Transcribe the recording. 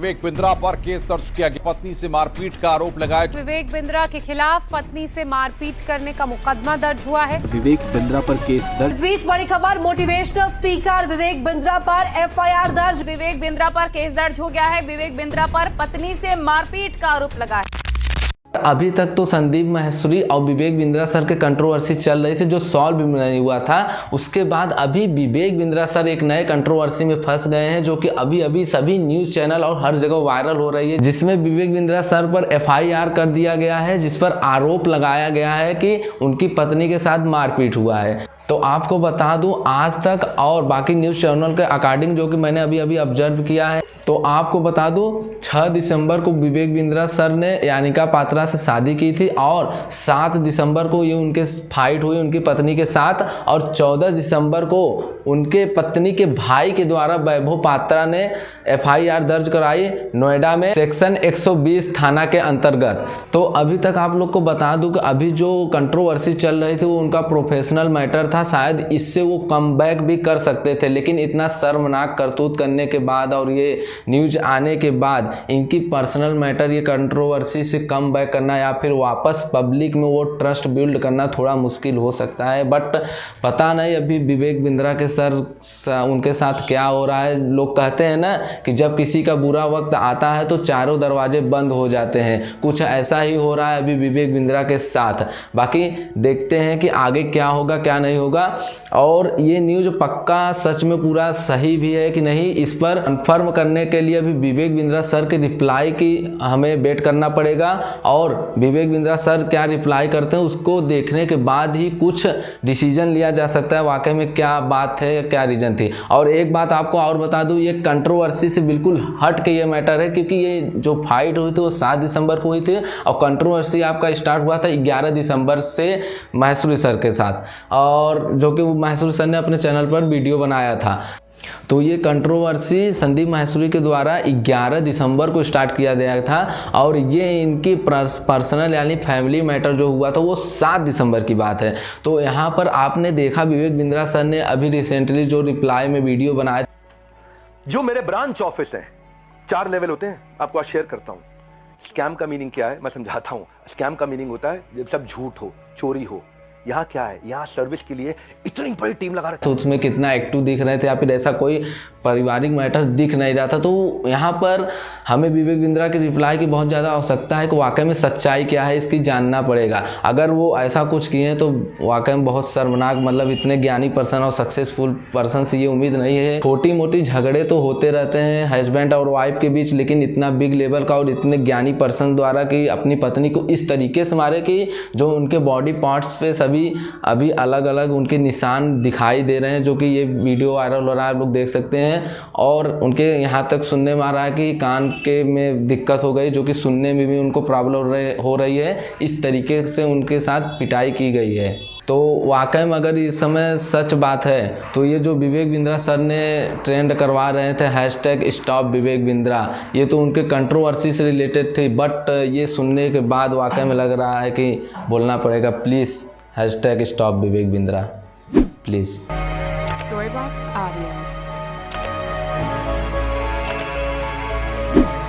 विवेक बिंद्रा पर केस दर्ज किया गया। पत्नी से मारपीट का आरोप लगाया। विवेक बिंद्रा के खिलाफ पत्नी से मारपीट करने का मुकदमा दर्ज हुआ है। विवेक बिंद्रा पर केस दर्ज। इस बीच बड़ी खबर, मोटिवेशनल स्पीकर विवेक बिंद्रा पर एफआईआर दर्ज। विवेक बिंद्रा पर केस दर्ज हो गया है। विवेक बिंद्रा पर पत्नी से मारपीट का आरोप लगा है। अभी तक तो संदीप माहेश्वरी और विवेक बिंद्रा सर के कंट्रोवर्सी चल रही थी जो सॉल्व भी नहीं हुआ था। उसके बाद अभी विवेक बिंद्रा सर एक नए कंट्रोवर्सी में फंस गए हैं जो कि अभी अभी सभी न्यूज़ चैनल और हर जगह वायरल हो रही है, जिसमें विवेक बिंद्रा सर पर एफआईआर कर दिया गया है, जिस पर आरोप लगाया गया है कि उनकी पत्नी के साथ मारपीट हुआ है। तो आपको बता दूं, आज तक और बाकी न्यूज़ चैनल के अकॉर्डिंग जो कि मैंने अभी अभी ऑब्जर्व किया है, तो आपको बता दूं 6 दिसंबर को विवेक बिंद्रा सर ने यानिका पात्रा से शादी की थी और 7 दिसंबर को ये उनके फाइट हुई उनकी पत्नी के साथ, और 14 दिसंबर को उनके पत्नी के भाई के द्वारा वैभव पात्रा ने एफआईआर दर्ज कराई नोएडा में सेक्शन 120 थाना के अंतर्गत। तो अभी तक आप लोग को बता दूं कि अभी जो कंट्रोवर्सी चल रही थी वो उनका प्रोफेशनल मैटर था, शायद इससे वो कमबैक भी कर सकते थे, लेकिन इतना शर्मनाक करतूत करने के बाद और ये न्यूज आने के बाद इनकी पर्सनल मैटर ये कंट्रोवर्सी से कम बैक करना या फिर वापस पब्लिक में वो ट्रस्ट बिल्ड करना थोड़ा मुश्किल हो सकता है। बट पता नहीं अभी विवेक बिंद्रा के सर उनके साथ क्या हो रहा है। लोग कहते हैं ना कि जब किसी का बुरा वक्त आता है तो चारों दरवाजे बंद हो जाते हैं, कुछ ऐसा ही हो रहा है अभी विवेक बिंद्रा के साथ। बाकी देखते हैं कि आगे क्या होगा क्या नहीं होगा, और ये न्यूज पक्का सच में पूरा सही भी है कि नहीं, इस पर कन्फर्म करने के लिए अभी विवेक बिंद्रा सर के रिप्लाई की हमें वेट करना पड़ेगा, और विवेक बिंद्रा सर क्या रिप्लाई करते हैं उसको देखने के बाद ही कुछ डिसीजन लिया जा सकता है वाकई में क्या बात है क्या रीजन थी। और एक बात आपको और बता दूं, ये कंट्रोवर्सी से बिल्कुल हट के ये मैटर है, क्योंकि ये जो फाइट हुई थी वो 7 दिसंबर को हुई थी और कंट्रोवर्सी आपका स्टार्ट हुआ था 11 दिसंबर से माहेश्वरी सर के साथ, और जो कि माहेश्वरी सर ने अपने चैनल पर वीडियो बनाया था। तो ये कंट्रोवर्सी संदीप माहेश्वरी के द्वारा 11 दिसंबर को स्टार्ट किया गया था, और ये इनकी पर्सनल यानी फैमिली मैटर जो हुआ था वो 7 दिसंबर की बात है। तो यहाँ पर आपने देखा विवेक बिंद्रा सर ने अभी रिसेंटली जो रिप्लाई में वीडियो बनाया, जो मेरे ब्रांच ऑफिस है 4 लेवल होते हैं, आपको आज शेयर करता हूँ। स्कैम का मीनिंग क्या है मैं समझाता हूँ। स्कैम का मीनिंग होता है जब सब झूठ हो, चोरी हो। यहाँ क्या है, यहाँ सर्विस के लिए इतनी बड़ी टीम लगा रहे थे, तो उसमें कितना एक्टिव दिख रहे थे या फिर ऐसा कोई पारिवारिक मैटर दिख नहीं रहा था। तो यहाँ पर हमें विवेक बिंद्रा की रिप्लाई की बहुत ज़्यादा आवश्यकता है कि वाकई में सच्चाई क्या है इसकी जानना पड़ेगा। अगर वो ऐसा कुछ किए हैं तो वाकई में बहुत शर्मनाक, मतलब इतने ज्ञानी पर्सन और सक्सेसफुल पर्सन से ये उम्मीद नहीं है। छोटी मोटी झगड़े तो होते रहते हैं हस्बैंड और वाइफ के बीच, लेकिन इतना बिग लेवल का और इतने ज्ञानी पर्सन द्वारा कि अपनी पत्नी को इस तरीके से मारे कि जो उनके बॉडी पार्ट्स पे अभी अलग अलग उनके निशान दिखाई दे रहे हैं, जो कि ये वीडियो वायरल हो रहा है, आप लोग देख सकते हैं। और उनके यहाँ तक सुनने में आ रहा है कि कान के में दिक्कत हो गई, जो कि सुनने में भी उनको प्रॉब्लम हो रही है। इस तरीके से उनके साथ पिटाई की गई है। तो वाकई में अगर इस समय सच बात है तो ये जो विवेक बिंद्रा सर ने ट्रेंड करवा रहे थे #स्टॉप विवेक बिंद्रा, ये तो उनके कंट्रोवर्सी से रिलेटेड थी। बट ये सुनने के बाद वाकई में लग रहा है कि बोलना पड़ेगा please #stop Vivek Bindra please. Storybox Audio।